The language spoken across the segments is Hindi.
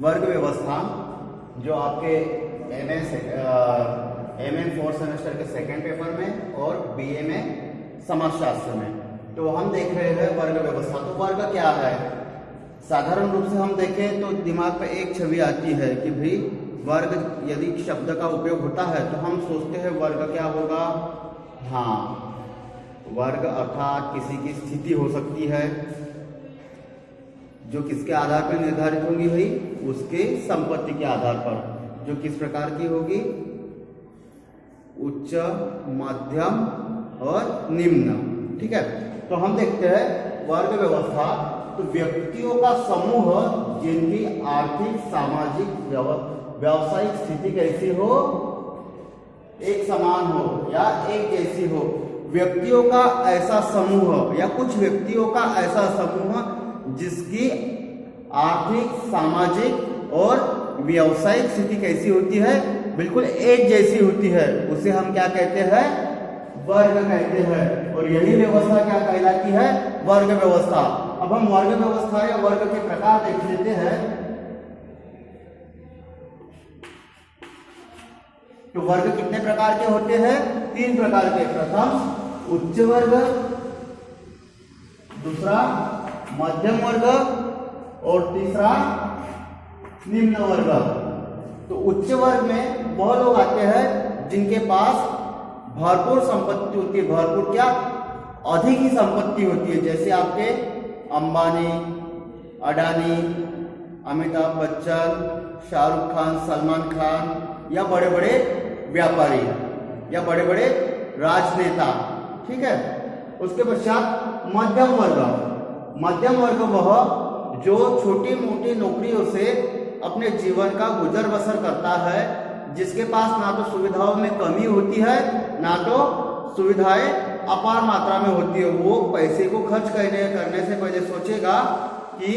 वर्ग व्यवस्था जो आपके एमए 4 सेमेस्टर के सेकेंड पेपर में और बीए में समाजशास्त्र में, तो हम देख रहे हैं वर्ग व्यवस्था। तो वर्ग क्या है? साधारण रूप से हम देखें तो दिमाग पे एक छवि आती है कि भाई वर्ग यदि शब्द का उपयोग होता है तो हम सोचते हैं वर्ग क्या होगा। हाँ, वर्ग अर्थात किसी की स्थिति हो सकती है जो किसके आधार पर निर्धारित होगी भाई? उसके संपत्ति के आधार पर, जो किस प्रकार की होगी? उच्च, मध्यम और निम्न। ठीक है, तो हम देखते हैं वर्ग व्यवस्था तो व्यक्तियों का समूह जिनकी आर्थिक, सामाजिक, व्यावसायिक स्थिति कैसी हो, एक समान हो या एक जैसी हो। व्यक्तियों का ऐसा समूह या कुछ व्यक्तियों का ऐसा समूह जिसकी आर्थिक, सामाजिक और व्यावसायिक स्थिति कैसी होती है? बिल्कुल एक जैसी होती है, उसे हम क्या कहते हैं? वर्ग कहते हैं। और यही व्यवस्था क्या कहलाती है? वर्ग व्यवस्था। अब हम वर्ग व्यवस्था या वर्ग के प्रकार देख लेते हैं। तो वर्ग कितने प्रकार के होते हैं? 3 प्रकार के। प्रथम उच्च वर्ग, दूसरा मध्यम वर्ग और तीसरा निम्न वर्ग। तो उच्च वर्ग में वह लोग आते हैं जिनके पास भरपूर संपत्ति होती है। भरपूर क्या? अधिक ही संपत्ति होती है। जैसे आपके अंबानी, अडानी, अमिताभ बच्चन, शाहरुख खान, सलमान खान या बड़े बड़े व्यापारी या बड़े बड़े राजनेता। ठीक है, उसके पश्चात मध्यम वर्ग। मध्यम वर्ग वह जो छोटी मोटी नौकरियों से अपने जीवन का गुजर बसर करता है, जिसके पास ना तो सुविधाओं में कमी होती है ना तो सुविधाएं अपार मात्रा में होती है। वो पैसे को खर्च करने से पहले सोचेगा कि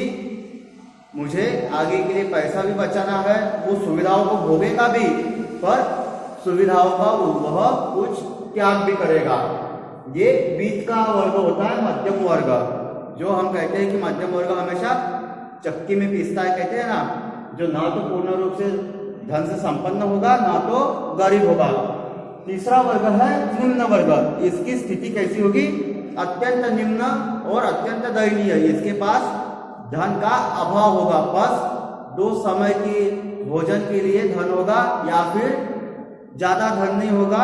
मुझे आगे के लिए पैसा भी बचाना है। वो सुविधाओं को भोगेगा भी, पर सुविधाओं का वह कुछ त्याग भी करेगा। ये बीच का वर्ग होता है मध्यम वर्ग। जो हम कहते हैं कि मध्यम वर्ग हमेशा चक्की में पीसता है, कहते हैं ना, जो ना तो पूर्ण रूप से धन से संपन्न होगा ना तो गरीब होगा। तीसरा वर्ग है निम्न वर्ग। इसकी स्थिति कैसी होगी? अत्यंत निम्न और अत्यंत दयनीय। इसके पास धन का अभाव होगा, बस 2 समय की भोजन के लिए धन होगा या फिर ज्यादा धन नहीं होगा,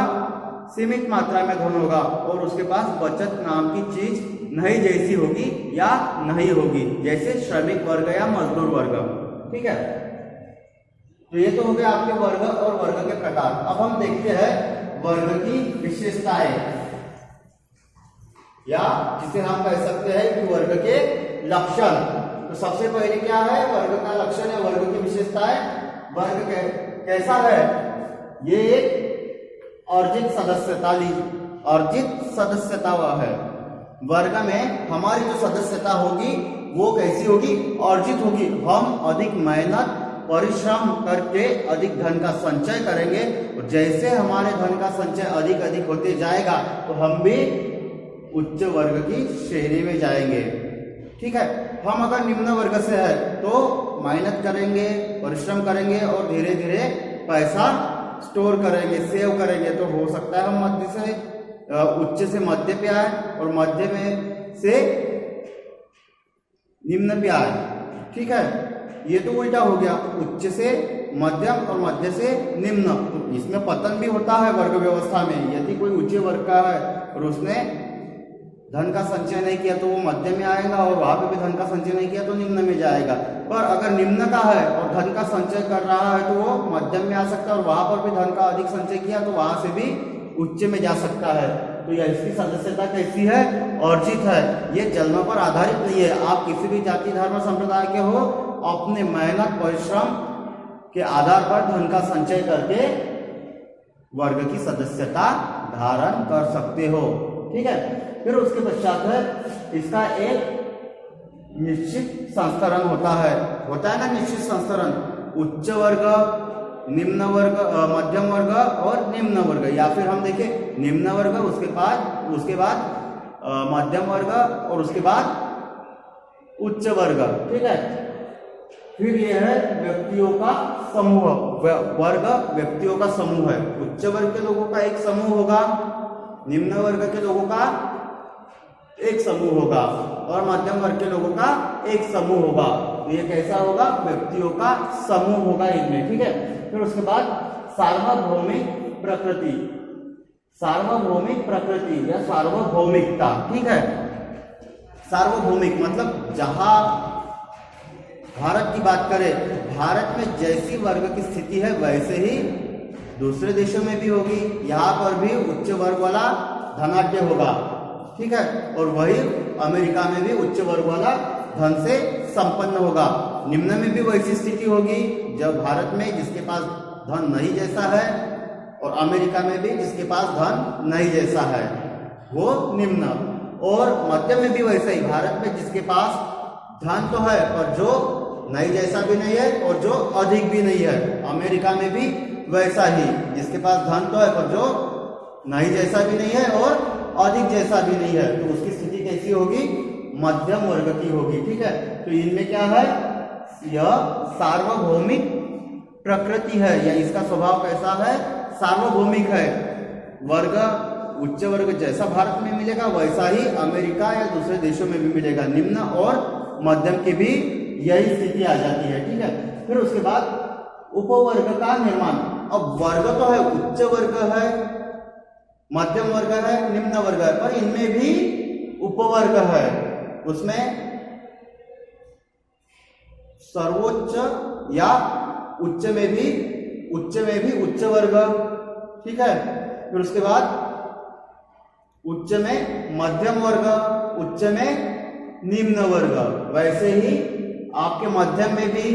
सीमित मात्रा में धन होगा और उसके पास बचत नाम की चीज नहीं जैसी होगी या नहीं होगी, जैसे श्रमिक वर्ग या मजदूर वर्ग। ठीक है, तो ये तो हो गया आपके वर्ग और वर्ग के प्रकार। अब हम देखते हैं वर्ग की विशेषताएं, या जिसे हम कह सकते हैं कि वर्ग के लक्षण। तो सबसे पहले क्या है? वर्ग का लक्षण है, वर्ग की विशेषताएं। वर्ग कैसा है? ये एक अर्जित सदस्यता वह है। वर्ग में हमारी जो सदस्यता होगी वो कैसी होगी? अर्जित होगी। हम अधिक मेहनत, परिश्रम करके अधिक धन का संचय करेंगे और जैसे हमारे धन का संचय अधिक अधिक होते जाएगा तो हम भी उच्च वर्ग की श्रेणी में जाएंगे। ठीक है, हम अगर निम्न वर्ग से है तो मेहनत करेंगे, परिश्रम करेंगे और धीरे धीरे पैसा स्टोर करेंगे, सेव करेंगे, तो हो सकता है हम मध्य से उच्च से मध्य पे आए और मध्य में से निम्न पे आए। ठीक है, ये तो उल्टा हो गया, उच्च से मध्यम और मध्य से निम्न। तो इसमें पतन भी होता है वर्ग व्यवस्था में। यदि कोई उच्च वर्ग का है और उसने धन का संचय नहीं किया तो वो मध्य में आएगा और वहां पे भी धन का संचय नहीं किया तो निम्न में जाएगा। पर अगर निम्न का है और धन का संचय कर रहा है तो वो मध्यम में आ सकता है और वहां पर भी धन का अधिक संचय किया तो वहां से भी उच्च में जा सकता है। तो यह इसकी सदस्यता कैसी है? अर्जित है। ये जन्म पर आधारित नहीं है। आप किसी भी जाति, धर्म, संप्रदाय के हो, अपने मेहनत परिश्रम के आधार पर धन का संचय करके वर्ग की सदस्यता धारण कर सकते हो। ठीक है, फिर उसके पश्चात है इसका एक निश्चित संस्करण होता है ना, निश्चित संस्करण। उच्च वर्ग, निम्न वर्ग, मध्यम वर्ग और निम्न वर्ग, या फिर हम देखें निम्न वर्ग, उसके बाद मध्यम वर्ग और उसके बाद उच्च वर्ग। ठीक है, फिर ये है व्यक्तियों का समूह, वर्ग व्यक्तियों का समूह है। उच्च वर्ग के लोगों का एक समूह होगा, निम्न वर्ग के लोगों का एक समूह होगा और मध्यम वर्ग के लोगों का एक समूह होगा। तो ये कैसा होगा? व्यक्तियों का समूह होगा इनमें, ठीक है। फिर उसके बाद सार्वभौमिक प्रकृति, सार्वभौमिक प्रकृति या सार्वभौमिकता, ठीक है। सार्वभौमिक मतलब जहां भारत की बात करें, भारत में जैसी वर्ग की स्थिति है वैसे ही दूसरे देशों में भी होगी। यहाँ पर भी उच्च वर्ग वाला धनाढ्य होगा, ठीक है। और वही अमेरिका में भी उच्च वर्ग वाला धन से संपन्न होगा। निम्न में भी वैसी स्थिति होगी, जब भारत में जिसके पास धन नहीं जैसा है और अमेरिका में भी जिसके पास धन नहीं जैसा है वो निम्न, और मध्य में भी वैसा ही, भारत में जिसके पास धन तो है पर जो नहीं जैसा भी नहीं है और जो अधिक भी नहीं है। अमेरिका में भी वैसा ही, जिसके पास धन तो है पर जो नहीं जैसा भी नहीं है और अधिक जैसा भी नहीं है, तो उसकी स्थिति कैसी होगी? मध्यम वर्ग की होगी, ठीक है। तो इनमें क्या है? यह सार्वभौमिक प्रकृति है या इसका स्वभाव कैसा है? सार्वभौमिक है। वर्ग उच्च वर्ग जैसा भारत में मिलेगा वैसा ही अमेरिका या दूसरे देशों में भी मिलेगा। निम्न और मध्यम की भी यही स्थिति आ जाती है, ठीक है। फिर उसके बाद उपवर्ग का निर्माण। अब वर्ग तो है, उच्च वर्ग है, मध्यम वर्ग है, निम्न वर्ग है, पर इनमें भी उपवर्ग है। उसमें सर्वोच्च या उच्च में भी उच्च वर्ग, ठीक है। फिर उसके बाद उच्च में मध्यम वर्ग, उच्च में निम्न वर्ग, वैसे ही आपके मध्यम में भी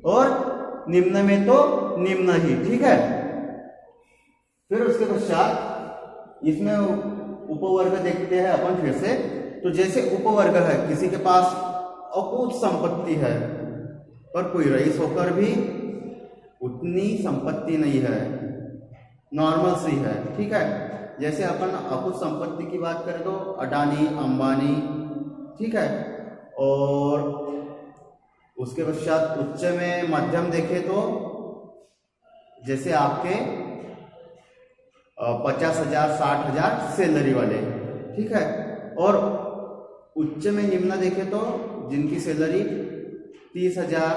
और निम्न में तो निम्न ही, ठीक है। फिर उसके पश्चात इसमें उपवर्ग देखते हैं अपन फिर से। तो जैसे उपवर्ग है, किसी के पास अकूत संपत्ति है पर कोई रईस होकर भी उतनी संपत्ति नहीं है, नॉर्मल सी है, ठीक है। जैसे अपन अकूत संपत्ति की बात करें तो अडानी, अंबानी, ठीक है। और उसके पश्चात उच्च में मध्यम देखें तो जैसे आपके 50,000 60,000 सैलरी वाले, ठीक है। और उच्च में निम्न देखें तो जिनकी सैलरी 30,000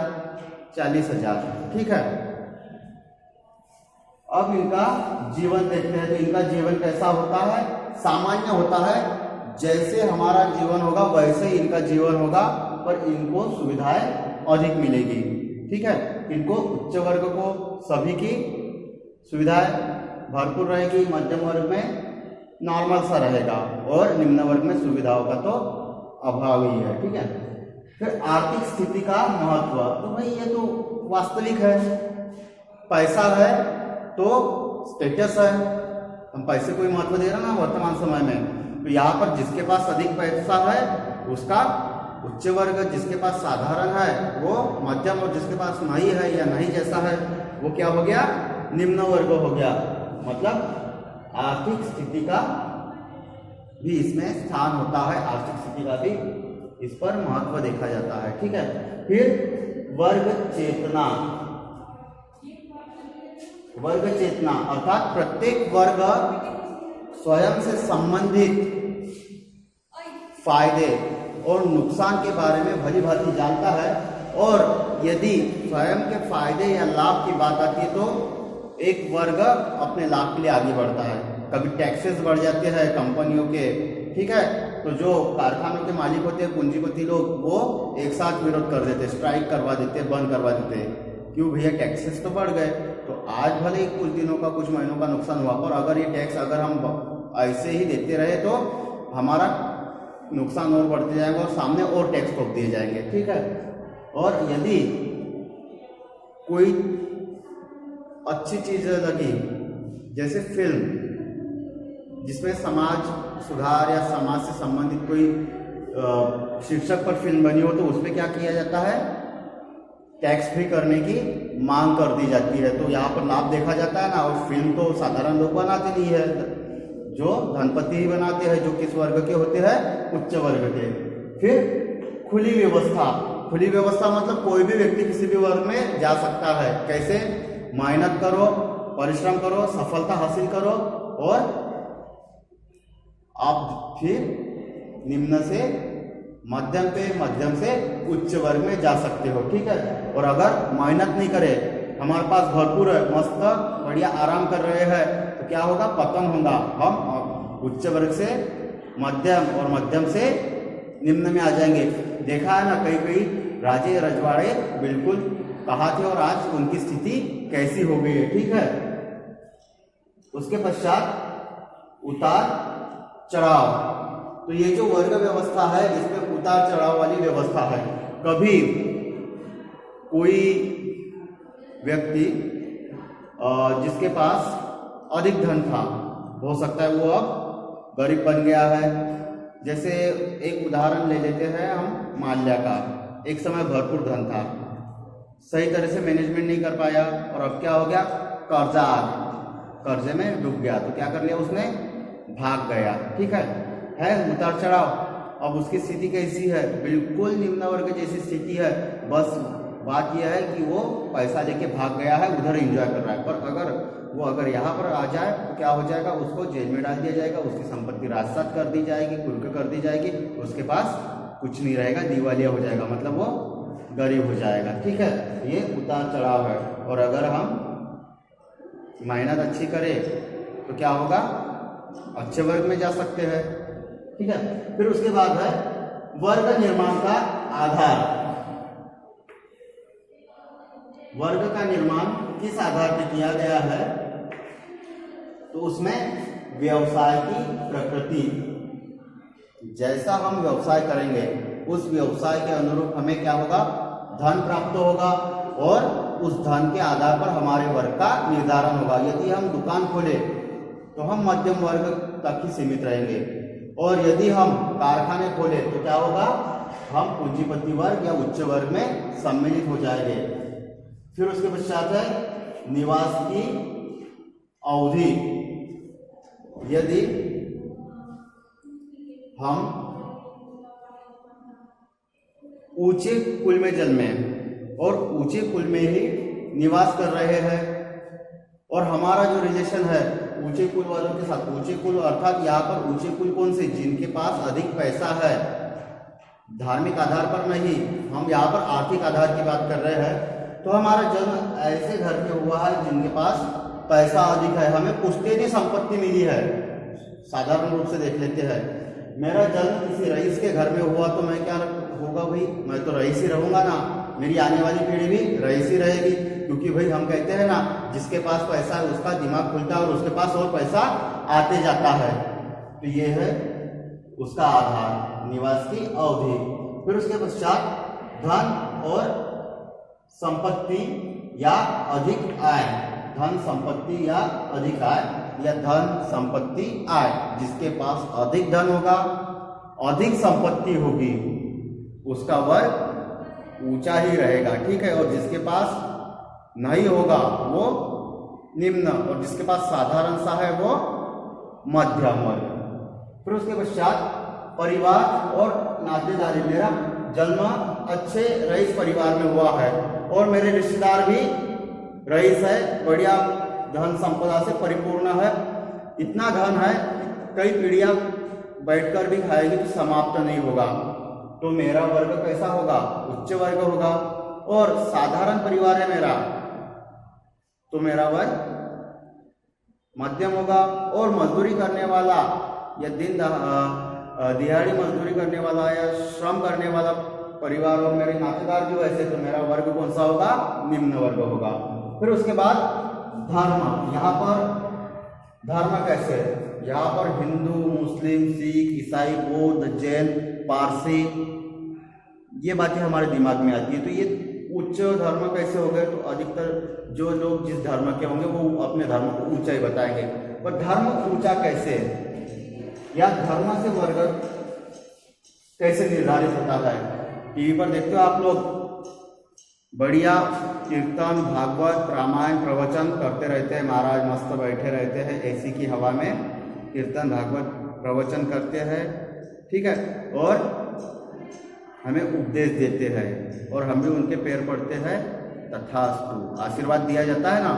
40,000, ठीक है। अब इनका जीवन देखते हैं तो इनका जीवन कैसा होता है? सामान्य होता है, जैसे हमारा जीवन होगा वैसे ही इनका जीवन होगा, पर इनको सुविधाएं अधिक मिलेगी, ठीक है। इनको उच्च वर्ग को सभी की सुविधाएं भरपूर रहेगी, मध्यम वर्ग में नॉर्मल सा रहेगा और निम्न वर्ग में सुविधाओं का तो अभाव ही है, ठीक है। फिर आर्थिक स्थिति का महत्व, तो भाई ये तो वास्तविक है, पैसा है तो स्टेटस है, हम पैसे को ही महत्व दे रहे हैं ना वर्तमान समय में। तो यहाँ पर जिसके पास अधिक पैसा है उसका उच्च वर्ग, जिसके पास साधारण है वो मध्यम, और जिसके पास नहीं है या नहीं जैसा है वो क्या हो गया? निम्न वर्ग हो गया। मतलब आर्थिक स्थिति का भी इसमें स्थान होता है, आर्थिक स्थिति का भी इस पर महत्व देखा जाता है, ठीक है। फिर वर्ग चेतना, वर्ग चेतना अर्थात प्रत्येक वर्ग स्वयं से संबंधित फायदे और नुकसान के बारे में भली भांति जानता है, और यदि स्वयं के फायदे या लाभ की बात आती है तो एक वर्ग अपने लाभ के लिए आगे बढ़ता है। कभी टैक्सेस बढ़ जाते हैं कंपनियों के, ठीक है, तो जो कारखानों के मालिक होते हैं, पूंजीपति लोग, वो एक साथ विरोध कर देते, स्ट्राइक करवा देते, बंद करवा देते। क्यों भैया? टैक्सेस तो बढ़ गए। तो आज भले ही कुछ दिनों का, कुछ महीनों का नुकसान हुआ, पर अगर ये टैक्स अगर हम ऐसे ही देते रहे तो हमारा नुकसान और बढ़ते जाएगा और सामने और टैक्स ठोक दिए जाएंगे, ठीक है। और यदि कोई अच्छी चीज लगी, जैसे फिल्म जिसमें समाज सुधार या समाज से संबंधित कोई शीर्षक पर फिल्म बनी हो, तो उसमें क्या किया जाता है? टैक्स फ्री करने की मांग कर दी जाती है। तो यहाँ पर लाभ देखा जाता है ना। और फिल्म तो साधारण लोग बनाते नहीं है, जो धनपति ही बनाते हैं, जो किस वर्ग के होते हैं? उच्च वर्ग के। फिर खुली व्यवस्था, खुली व्यवस्था मतलब कोई भी व्यक्ति किसी भी वर्ग में जा सकता है। कैसे? मेहनत करो, परिश्रम करो, सफलता हासिल करो और आप फिर निम्न से मध्यम पे, मध्यम से उच्च वर्ग में जा सकते हो। ठीक है। और अगर मेहनत नहीं करे, हमारे पास भरपूर है, मस्त बढ़िया आराम कर रहे हैं, तो क्या होगा? पतन होगा। हम उच्च वर्ग से मध्यम और मध्यम से निम्न में आ जाएंगे। देखा है ना, कई कई राजे रजवाड़े बिल्कुल कहाँ थे और आज उनकी स्थिति कैसी हो गई है। ठीक है। उसके पश्चात उतार चढ़ाव। तो ये जो वर्ग व्यवस्था है इसमें उतार चढ़ाव वाली व्यवस्था है। कभी कोई व्यक्ति जिसके पास अधिक धन था, हो सकता है वो अब गरीब बन गया है। जैसे एक उदाहरण ले लेते हैं हम माल्या का। एक समय भरपूर धन था, सही तरह से मैनेजमेंट नहीं कर पाया और अब क्या हो गया? कर्जा आ गया, कर्जे में डूब गया। तो क्या कर लिया उसने? भाग गया। ठीक है उतार चढ़ाव। अब उसकी स्थिति कैसी है? बिल्कुल निम्न वर्ग जैसी स्थिति है। बस बात यह है कि वो पैसा लेके भाग गया है, उधर एंजॉय कर रहा है। पर अगर यहाँ पर आ जाए तो क्या हो जाएगा? उसको जेल में डाल दिया जाएगा, उसकी संपत्ति राजसात कर दी जाएगी, कुर्क कर दी जाएगी, उसके पास कुछ नहीं रहेगा, दिवालिया हो जाएगा, मतलब वो गरीब हो जाएगा। ठीक है। ये उतार चढ़ाव है। और अगर हम मेहनत अच्छी करें तो क्या होगा? अच्छे वर्ग में जा सकते हैं। ठीक है। फिर उसके बाद है वर्ग निर्माण का आधार। वर्ग का निर्माण किस आधार पर किया गया है? तो उसमें व्यवसाय की प्रकृति, जैसा हम व्यवसाय करेंगे उस व्यवसाय के अनुरूप हमें क्या होगा? धन प्राप्त होगा और उस धन के आधार पर हमारे वर्ग का निर्धारण होगा। यदि हम दुकान खोले तो हम मध्यम वर्ग तक ही सीमित रहेंगे, और यदि हम कारखाने खोले तो क्या होगा? हम पूंजीपति वर्ग या उच्च वर्ग में सम्मिलित हो जाएंगे। फिर उसके पश्चात है निवास की अवधि। यदि हम ऊंचे कुल में जन्मे और ऊंचे कुल में ही निवास कर रहे हैं और हमारा जो रिलेशन है ऊंचे कुल वालों के साथ, ऊंचे कुल अर्थात यहाँ पर ऊंचे कुल कौन से? जिनके पास अधिक पैसा है, धार्मिक आधार पर नहीं, हम यहाँ पर आर्थिक आधार की बात कर रहे हैं। तो हमारा जन्म ऐसे घर में हुआ है जिनके पास पैसा अधिक है, हमें पुश्तैनी संपत्ति मिली है। साधारण रूप से देख लेते हैं, मेरा जन्म किसी रईस के घर में हुआ तो मैं क्या होगा? भाई मैं तो रईस ही रहूंगा ना, मेरी आने वाली पीढ़ी भी रईस ही रहेगी। क्योंकि भाई हम कहते हैं ना, जिसके पास पैसा है उसका दिमाग खुलता है और उसके पास और पैसा आते जाता है। तो ये है उसका आधार, निवास की अवधि। फिर उसके पश्चात धन और संपत्ति या अधिक आय। धन, संपत्ति या अधिक आय, या धन, संपत्ति, आय। जिसके पास अधिक धन होगा, अधिक संपत्ति होगी, उसका वर्ग ऊंचा ही रहेगा। ठीक है। और जिसके पास नहीं होगा वो निम्न, और जिसके पास साधारण सा है वो मध्यम वर्ग। फिर उसके पश्चात परिवार और नातेदारी। मेरा जन्म अच्छे रईस परिवार में हुआ है और मेरे रिश्तेदार भी रईस है, बढ़िया धन संपदा से परिपूर्ण है। इतना धन है कई पीढ़ियां बैठकर भी खाएगी तो समाप्त नहीं होगा। तो मेरा वर्ग कैसा होगा? उच्च वर्ग होगा। और साधारण परिवार है मेरा तो मेरा वर्ग मध्यम होगा। और मजदूरी करने वाला या दिहाड़ी मजदूरी करने वाला या श्रम करने वाला परिवार और मेरे नातेदार जो ऐसे, तो मेरा वर्ग कौन सा होगा? निम्न वर्ग होगा। फिर उसके बाद धर्म। यहाँ पर धर्म कैसे? यहाँ पर हिंदू, मुस्लिम, सिख, ईसाई, बौद्ध, जैन, पारसी, ये बातें हमारे दिमाग में आती है। तो ये उच्च धर्म कैसे हो गए? तो अधिकतर जो लोग जिस धर्म के होंगे वो अपने धर्म को ऊंचा ही बताएंगे। पर धर्म ऊंचा कैसे, या धर्म से वर्ग कैसे निर्धारित होता है? टीवी पर देखते हो आप लोग, बढ़िया कीर्तन, भागवत, रामायण, प्रवचन करते रहते हैं, महाराज मस्त बैठे रहते हैं एसी की हवा में, कीर्तन, भागवत, प्रवचन करते हैं। ठीक है। और हमें उपदेश देते हैं और हम भी उनके पैर पड़ते हैं, तथास्तु, आशीर्वाद दिया जाता है ना।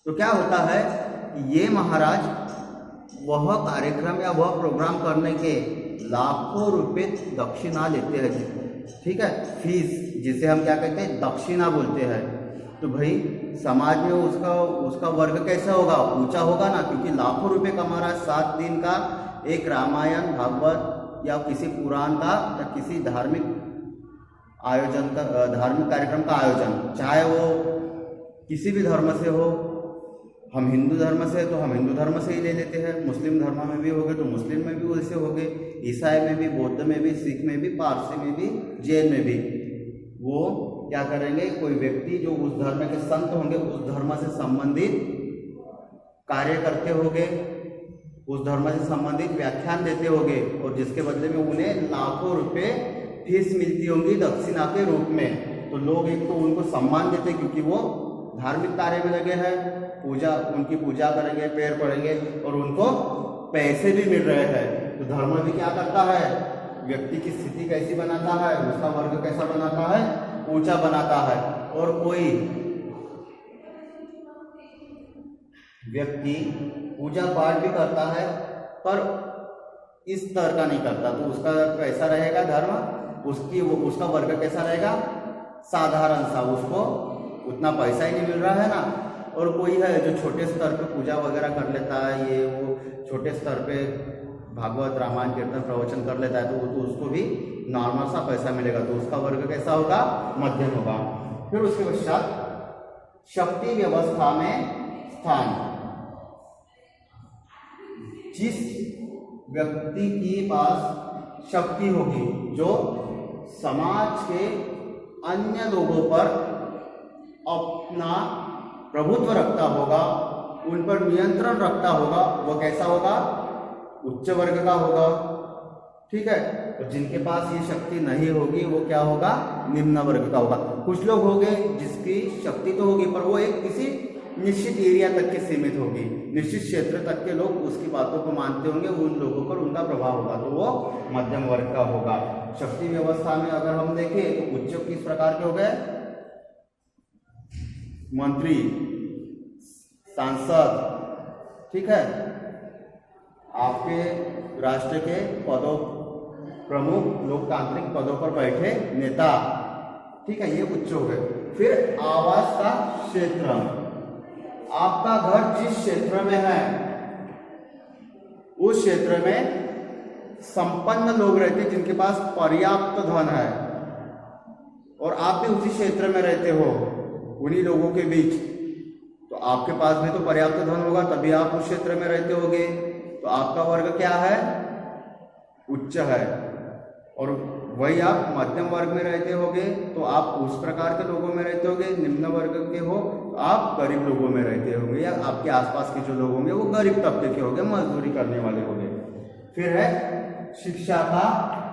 तो क्या होता है, ये महाराज वह कार्यक्रम या वह प्रोग्राम करने के लाखों रुपए दक्षिणा लेते हैं, ठीक है, फीस, जिसे हम क्या कहते हैं, दक्षिणा बोलते हैं। तो भाई समाज में उसका वर्ग कैसा होगा, ऊंचा होगा ना, क्योंकि लाखों रुपए कमा रहा है। 7 दिन का एक रामायण भागवत या किसी पुराण का या किसी धार्मिक आयोजन का, धार्मिक कार्यक्रम का आयोजन, चाहे वो किसी भी धर्म से हो। हम हिंदू धर्म से है तो हम हिंदू धर्म से ही ले लेते हैं, मुस्लिम धर्म में भी हो गए तो मुस्लिम में भी वैसे हो गए, ईसाई में भी, बौद्ध में भी, सिख में भी, पारसी में भी, जैन में भी। वो क्या करेंगे, कोई व्यक्ति जो उस धर्म के संत होंगे, उस धर्म से संबंधित कार्य करते होंगे, उस धर्म से संबंधित व्याख्यान देते होंगे, और जिसके बदले में उन्हें लाखों रुपए फीस मिलती होंगी दक्षिणा के रूप में। तो लोग एक तो उनको सम्मान देते क्योंकि वो धार्मिक कार्य में लगे हैं, पूजा, उनकी पूजा करेंगे, पैर पड़ेंगे, और उनको पैसे भी मिल रहे हैं। तो धर्म भी क्या करता है, व्यक्ति की स्थिति कैसी बनाता है, उसका वर्ग कैसा बनाता है, ऊंचा बनाता है। और कोई व्यक्ति पूजा पाठ भी करता है पर इस स्तर का नहीं करता, तो उसका कैसा रहेगा धर्म, उसका वर्ग कैसा रहेगा, साधारण सा, उसको उतना पैसा ही नहीं मिल रहा है ना। और कोई है जो छोटे स्तर पे पूजा वगैरह कर लेता है, ये वो छोटे स्तर पे भागवत रामायण कीर्तन प्रवचन कर लेता है, तो उसको भी नॉर्मल सा पैसा मिलेगा, तो उसका वर्ग कैसा होगा, मध्यम होगा। फिर उसके पश्चात शक्ति व्यवस्था में स्थान, जिस व्यक्ति के पास शक्ति होगी, जो समाज के अन्य लोगों पर अपना प्रभुत्व रखता होगा, उन पर नियंत्रण रखता होगा, वह कैसा होगा, उच्च वर्ग का होगा, ठीक है। और जिनके पास ये शक्ति नहीं होगी वो क्या होगा, निम्न वर्ग का होगा। कुछ लोग होंगे जिसकी शक्ति तो होगी पर वो एक किसी निश्चित एरिया तक के सीमित होगी, निश्चित क्षेत्र तक के लोग उसकी बातों को मानते होंगे, उन लोगों पर उनका प्रभाव होगा, तो वो मध्यम वर्ग का होगा। शक्ति व्यवस्था में अगर हम देखें तो उच्च किस प्रकार के हो गए, मंत्री, सांसद, ठीक है, आपके राष्ट्र के पदों, प्रमुख लोकतांत्रिक पदों पर बैठे नेता, ठीक है, ये उच्च हो गए। फिर आवास का क्षेत्र, आपका घर जिस क्षेत्र में है उस क्षेत्र में संपन्न लोग रहते हैं जिनके पास पर्याप्त धन है, और आप भी उसी क्षेत्र में रहते हो, उन्हीं लोगों के बीच, तो आपके पास भी तो पर्याप्त धन होगा, तभी आप उस क्षेत्र में रहते होगे, तो आपका वर्ग क्या है, उच्च है। और वही आप मध्यम वर्ग में रहते होगे तो आप उस प्रकार के लोगों में रहते होगे, निम्न वर्ग के हो तो आप गरीब लोगों में रहते होंगे, या आपके आसपास के जो लोग होंगे वो गरीब तबके के होंगे, मजदूरी करने वाले होंगे। फिर है शिक्षा का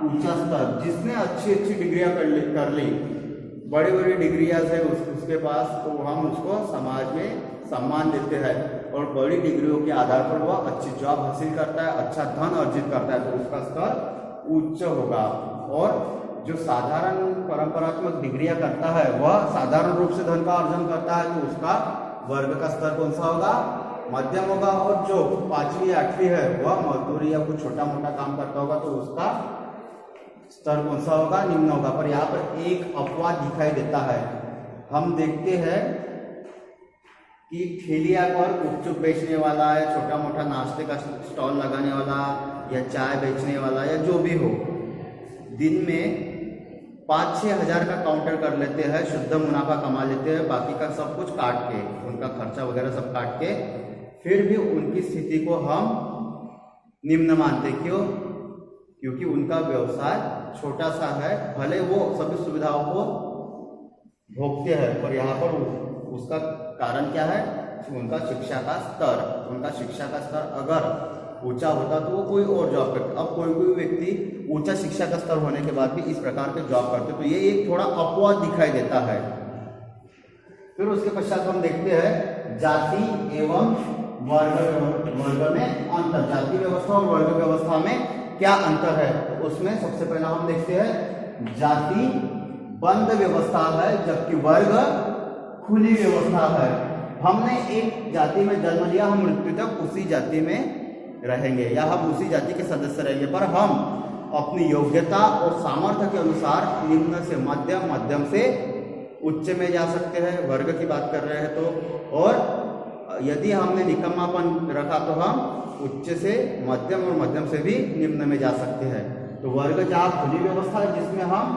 ऊंचा स्तर, जिसने अच्छी अच्छी डिग्रियां कर ली, बड़ी बड़ी डिग्रियां है उसके पास, तो हम उसको समाज में सम्मान देते हैं, और बड़ी डिग्रियों के आधार पर वह अच्छी जॉब हासिल करता है, अच्छा धन अर्जित करता है, तो उसका स्तर उच्च होगा। और जो साधारण परंपरात्मक डिग्रियां करता है वह साधारण रूप से धन का अर्जन करता है, तो उसका वर्ग का स्तर कौन सा होगा, मध्यम होगा। और जो 5वीं 8वीं है वह मजदूरी या कुछ छोटा मोटा काम करता होगा, तो उसका स्तर कौन सा होगा, निम्न होगा। पर यहाँ पर एक अपवाद दिखाई देता है, हम देखते हैं कि ठेलिया पर गुपचुप बेचने वाला है, छोटा मोटा नाश्ते का स्टॉल लगाने वाला या चाय बेचने वाला या जो भी हो, दिन में 5-6 हज़ार का काउंटर कर लेते हैं, शुद्ध मुनाफा कमा लेते हैं, बाकी का सब कुछ काट के, उनका खर्चा वगैरह सब काट के, फिर भी उनकी स्थिति को हम निम्न मानते। क्यों? क्योंकि उनका व्यवसाय छोटा सा है, भले वो सभी सुविधाओं को भोगते हैं, पर यहाँ पर उसका कारण क्या है, उनका शिक्षा का स्तर। उनका शिक्षा का स्तर अगर ऊंचा होता तो वो कोई और जॉब करते। अब कोई व्यक्ति ऊंचा शिक्षा का स्तर होने के बाद भी इस प्रकार के जॉब करते, तो ये एक थोड़ा अपवाद दिखाई देता है। फिर उसके पश्चात हम देखते हैं जाति एवं वर्ग में अंतर। जाति व्यवस्था और वर्ग व्यवस्था में क्या अंतर है, तो उसमें सबसे पहला हम देखते हैं जाति बंद व्यवस्था है जबकि वर्ग खुली व्यवस्था है। हमने एक जाति में जन्म लिया, हम मृत्यु तक उसी जाति में रहेंगे या हम उसी जाति के सदस्य रहेंगे, पर हम अपनी योग्यता और सामर्थ्य के अनुसार निम्न से मध्यम, मध्यम से उच्च में जा सकते हैं, वर्ग की बात कर रहे हैं तो। और यदि हमने निकम्मापन रखा तो हम उच्च से मध्यम और मध्यम से भी निम्न में जा सकते हैं। तो वर्ग जहाँ खुली व्यवस्था है जिसमें हम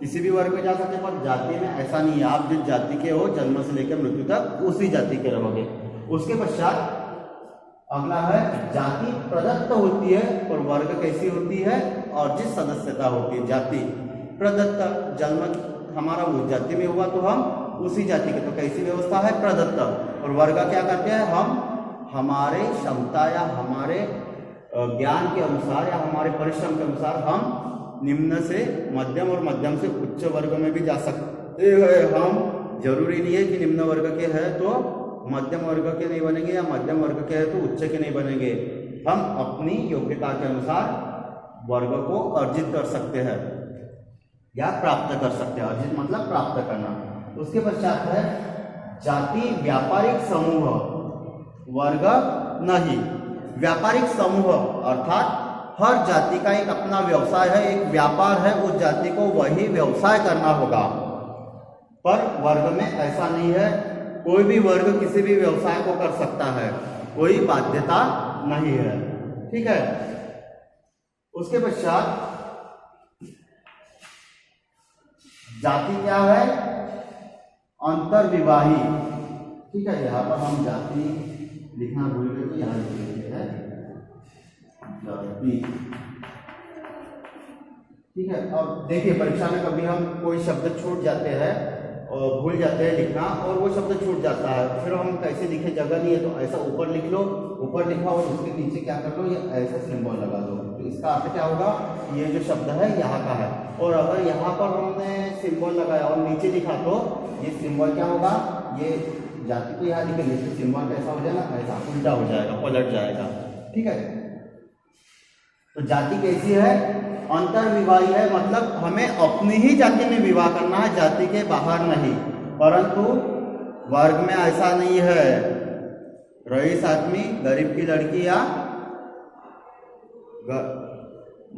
किसी भी वर्ग में जा सकते हैं, पर जाति में ऐसा नहीं है। आप जिस जाति के हो जन्म से लेकर मृत्यु तक उसी जाति के रहोगे। उसके पश्चात अगला है जाति प्रदत्त होती है और वर्ग कैसी होती है, अर्जित सदस्यता होती है। जाति प्रदत्त, जन्म हमारा उस जाति में हुआ तो हम उसी जाति के, तो कैसी व्यवस्था है, प्रदत्त। और वर्ग क्या करते हैं, हम हमारे क्षमता या हमारे ज्ञान के अनुसार या हमारे परिश्रम के अनुसार हम निम्न से मध्यम और मध्यम से उच्च वर्ग में भी जा सकते हैं। हम जरूरी नहीं है कि निम्न वर्ग के हैं तो मध्यम वर्ग के नहीं बनेंगे या मध्यम वर्ग के हैं तो उच्च के नहीं बनेंगे। हम अपनी योग्यता के अनुसार वर्ग को अर्जित कर सकते हैं या प्राप्त कर सकते हैं। अर्जित मतलब प्राप्त करना। उसके पश्चात है जाति व्यापारिक समूह, वर्ग नहीं। व्यापारिक समूह अर्थात हर जाति का एक अपना व्यवसाय है, एक व्यापार है, उस जाति को वही व्यवसाय करना होगा। पर वर्ग में ऐसा नहीं है, कोई भी वर्ग किसी भी व्यवसाय को कर सकता है, कोई बाध्यता नहीं है। ठीक है। उसके पश्चात जाति क्या है, अंतर्विवाही। ठीक है, यहाँ पर हम जाति लिखना भूल गए तो यहाँ लिख लेते हैं जाति। ठीक है। अब देखिए परीक्षा में कभी हम कोई शब्द छूट जाते हैं और भूल जाते हैं लिखना, और वो शब्द छूट जाता है, फिर हम कैसे लिखे, जगह नहीं है तो ऐसा ऊपर लिख लो, ऊपर लिखा और उसके नीचे क्या कर लो, ये ऐसा सिंबल लगा दो। तो इसका अर्थ क्या होगा, ये जो शब्द है यहाँ का है। और अगर यहाँ पर हमने सिंबल लगाया और नीचे लिखा तो ये सिंबल क्या होगा, ये जाति को यहाँ लिखेंगे तो सिंबल कैसा हो जाएगा, ऐसा उल्टा हो जाएगा, पलट जाएगा। ठीक है। तो जाति कैसी है, अंतर्विवाही है, मतलब हमें अपनी ही जाति में विवाह करना है, जाति के बाहर नहीं। परंतु वर्ग में ऐसा नहीं है, रईस आदमी गरीब की लड़की या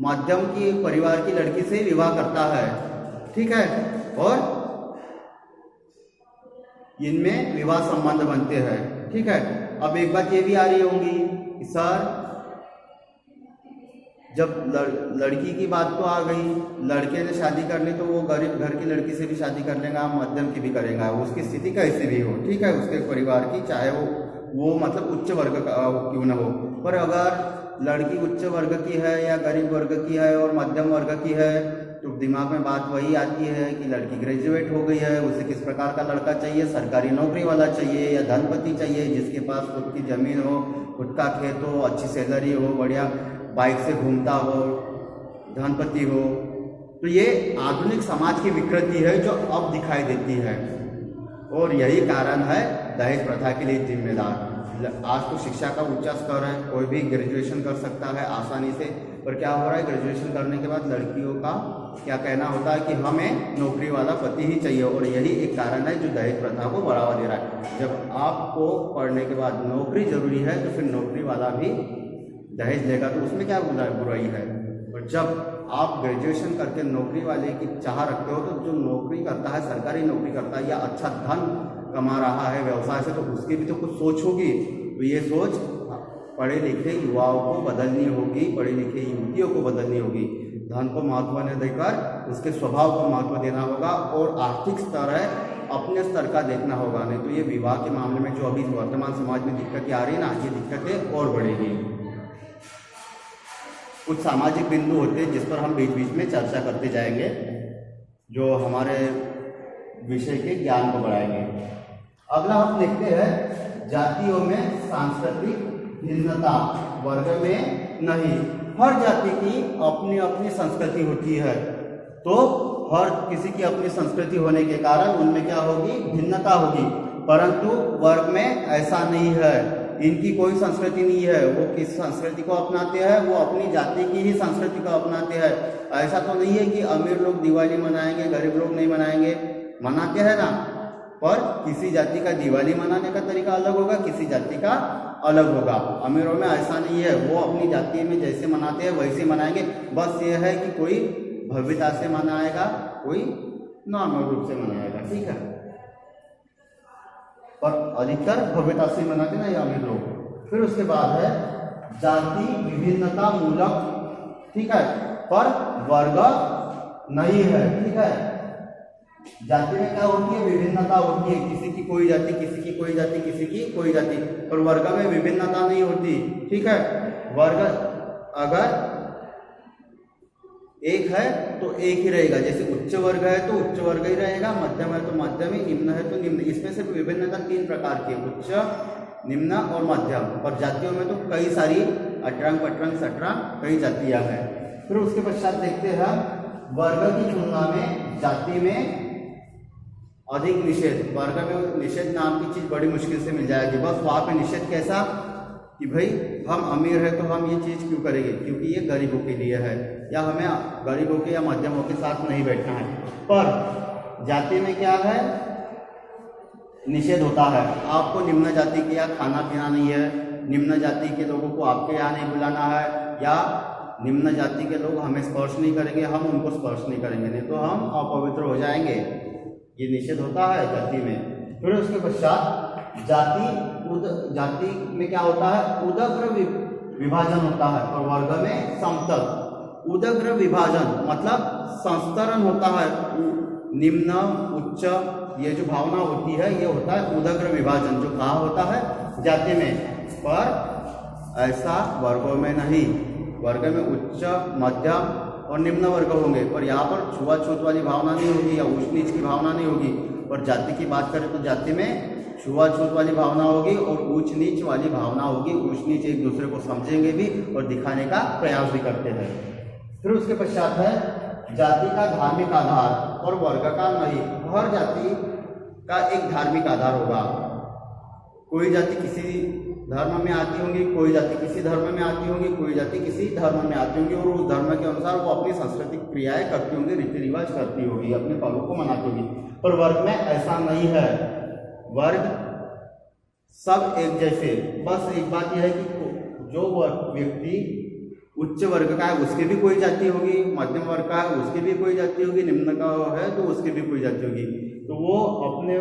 मध्यम की परिवार की लड़की से विवाह करता है। ठीक है। और इनमें विवाह संबंध बनते हैं। ठीक है। अब एक बात ये भी आ रही होंगी कि सर जब लड़की की बात तो आ गई, लड़के ने शादी कर ली तो वो गरीब घर की लड़की से भी शादी कर लेगा, मध्यम की भी करेगा, उसकी स्थिति कैसी भी हो। ठीक है, उसके परिवार की, चाहे वो मतलब उच्च वर्ग का क्यों न हो। पर अगर लड़की उच्च वर्ग की है या गरीब वर्ग की है और मध्यम वर्ग की है तो दिमाग में बात वही आती है कि लड़की ग्रेजुएट हो गई है, उसे किस प्रकार का लड़का चाहिए, सरकारी नौकरी वाला चाहिए या धनपति चाहिए जिसके पास खुद की जमीन हो, खुद का खेत हो, अच्छी सैलरी हो, बढ़िया बाइक से घूमता हो, धनपति हो। तो ये आधुनिक समाज की विकृति है जो अब दिखाई देती है और यही कारण है दहेज प्रथा के लिए जिम्मेदार। आज तो शिक्षा का ऊंचा स्तर है, कोई भी ग्रेजुएशन कर सकता है आसानी से, पर क्या हो रहा है, ग्रेजुएशन करने के बाद लड़कियों का क्या कहना होता है कि हमें नौकरी वाला पति ही चाहिए, और यही एक कारण है जो दहेज प्रथा को बढ़ावा दे रहा है। जब आपको पढ़ने के बाद नौकरी जरूरी है तो फिर नौकरी वाला भी दहेज लेगा तो उसमें क्या बुराई है। और जब आप ग्रेजुएशन करके नौकरी वाले की चाह रखते हो तो जो नौकरी करता है, सरकारी नौकरी करता है या अच्छा धन कमा रहा है व्यवसाय से, तो उसकी भी तो कुछ सोच होगी। तो ये सोच पढ़े लिखे युवाओं को बदलनी होगी, पढ़े लिखे युवतियों को बदलनी होगी। धन को महत्व न देकर उसके स्वभाव को महत्व देना होगा और आर्थिक स्तर है अपने स्तर का देखना होगा। नहीं तो ये विवाह के मामले में जो अभी वर्तमान समाज में दिक्कतें आ रही है ना, ये दिक्कतें और बढ़ेगी। कुछ सामाजिक बिंदु होते हैं जिस पर हम बीच बीच में चर्चा करते जाएंगे, जो हमारे विषय के ज्ञान को बढ़ाएंगे। अगला हम देखते हैं जातियों में सांस्कृतिक भिन्नता, वर्ग में नहीं। हर जाति की अपनी अपनी संस्कृति होती है, तो हर किसी की अपनी संस्कृति होने के कारण उनमें क्या होगी, भिन्नता होगी। परंतु वर्ग में ऐसा नहीं है, इनकी कोई संस्कृति नहीं है, वो किस संस्कृति को अपनाते हैं, वो अपनी जाति की ही संस्कृति को अपनाते हैं। ऐसा तो नहीं है कि अमीर लोग दिवाली मनाएंगे, गरीब लोग नहीं मनाएंगे, मनाते हैं ना, पर किसी जाति का दिवाली मनाने का तरीका अलग होगा, किसी जाति का अलग होगा। अमीरों में ऐसा नहीं है, वो अपनी जाति में जैसे मनाते हैं वैसे मनाएंगे। बस ये है कि कोई भव्यता से मनाएगा, कोई नॉर्मल रूप से मनाएगा, ठीक है, पर अधिकतर भव्यता से मनाते ना ये अमीर लोग। फिर उसके बाद है जाति विभिन्नता मूलक, ठीक है, पर वर्ग नहीं है, ठीक है। जाति में क्या होती है, विभिन्नता होती है, किसी की कोई जाति, किसी की कोई जाति, किसी की कोई जाति, पर वर्ग में विभिन्नता नहीं होती, ठीक है। वर्ग अगर एक है तो एक ही रहेगा, जैसे उच्च वर्ग है तो उच्च वर्ग ही रहेगा, मध्यम है तो मध्यम ही, निम्न है तो निम्न। इसमें सिर्फ विभिन्नता 3 प्रकार की है, उच्च, निम्न और मध्यम। और जातियों में तो कई सारी अटरंग पटरंग सटरंग कई जातियां हैं। फिर उसके पश्चात देखते हैं वर्ग की तुलना में जाति में अधिक निषेध। वर्ग में निषेध नाम की चीज बड़ी मुश्किल से मिल जाएगी। बस वहां पे निषेध कैसा कि भाई हम अमीर है तो हम ये चीज क्यों करेंगे, क्योंकि ये गरीबों के लिए है, या हमें गरीबों के या मध्यमों के साथ नहीं बैठना है। पर जाति में क्या है, निषेध होता है, आपको निम्न जाति के यहाँ खाना पीना नहीं है, निम्न जाति के लोगों को आपके यहाँ नहीं बुलाना है, या निम्न जाति के लोग हमें स्पर्श नहीं करेंगे, हम उनको स्पर्श नहीं करेंगे, नहीं तो हम अपवित्र हो जाएंगे। ये निषेध होता है जाति में। फिर उसके पश्चात जाति में क्या होता है, उदग्र विभाजन होता है, और वर्ग में समतल। उदग्र विभाजन मतलब संस्तरण होता है, निम्न उच्च ये जो भावना होती है ये होता है उदग्र विभाजन, जो कहाँ होता है, जाति में। पर ऐसा वर्गों में नहीं, वर्ग में उच्च, मध्यम और निम्न वर्ग होंगे, पर यहाँ पर छुआछूत वाली भावना नहीं होगी या ऊंच नीच की भावना नहीं होगी। और जाति की बात करें तो जाति में छुआछूत वाली भावना होगी और ऊंच नीच वाली भावना होगी। ऊंच नीच एक दूसरे को समझेंगे भी और दिखाने का प्रयास भी करते हैं। फिर उसके पश्चात है जाति का धार्मिक आधार और वर्ग का नहीं। हर जाति का एक धार्मिक आधार होगा। कोई जाति किसी धर्म में आती होंगी, कोई जाति किसी धर्म में आती होंगी, कोई जाति किसी धर्म में आती होंगी, और उस धर्म के अनुसार वो अपनी सांस्कृतिक क्रियाएं करती होंगी, रीति रिवाज करती होगी, अपने पर्वों को मनाती होगी। पर वर्ग में ऐसा नहीं है, वर्ग सब एक जैसे। बस एक बात यह है कि जो व्यक्ति उच्च वर्ग का है उसकी भी कोई जाति होगी, मध्यम वर्ग का है उसकी भी कोई जाति होगी, निम्न का है तो उसकी भी कोई जाति होगी। तो वो अपने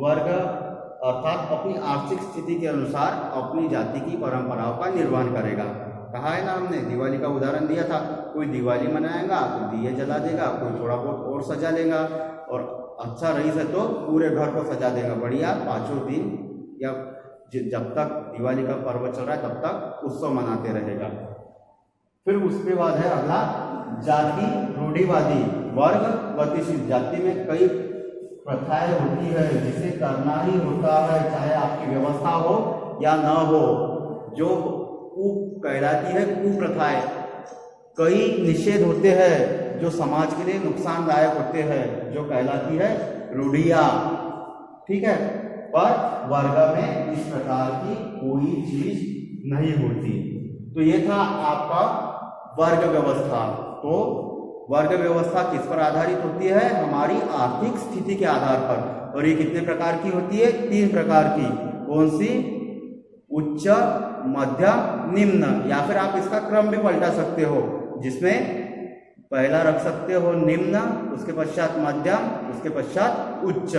वर्ग अर्थात अपनी आर्थिक स्थिति के अनुसार अपनी जाति की परंपराओं का निर्वहन करेगा। कहा है ना हमने, दिवाली का उदाहरण दिया था, कोई दिवाली मनाएगा तो दिए जला देगा, कोई थोड़ा बहुत और सजा लेगा, और अच्छा रईस है तो पूरे घर को सजा देगा बढ़िया, 5 दिन या जब तक दिवाली का पर्व चल रहा है तब तक उत्सव मनाते रहेगा। फिर उसके बाद है अगला जाति रूढ़िवादी वर्ग गतिशील। जाति में कई प्रथाएं होती है जिसे करना ही होता है, चाहे आपकी व्यवस्था हो या न हो। जो कहलाती है कुप्रथाएं, कई निषेध होते हैं जो समाज के लिए नुकसानदायक होते हैं, जो कहलाती है रूढ़ियां, ठीक है। पर वर्ग में इस प्रकार की कोई चीज नहीं होती। तो ये था आपका वर्ग व्यवस्था। तो वर्ग व्यवस्था किस पर आधारित होती है, हमारी आर्थिक स्थिति के आधार पर। और ये कितने प्रकार की होती है, 3 प्रकार की। कौन सी, उच्च, मध्यम, निम्न, या फिर आप इसका क्रम भी पलटा सकते हो, जिसमें पहला रख सकते हो निम्न, उसके पश्चात मध्यम, उसके पश्चात उच्च।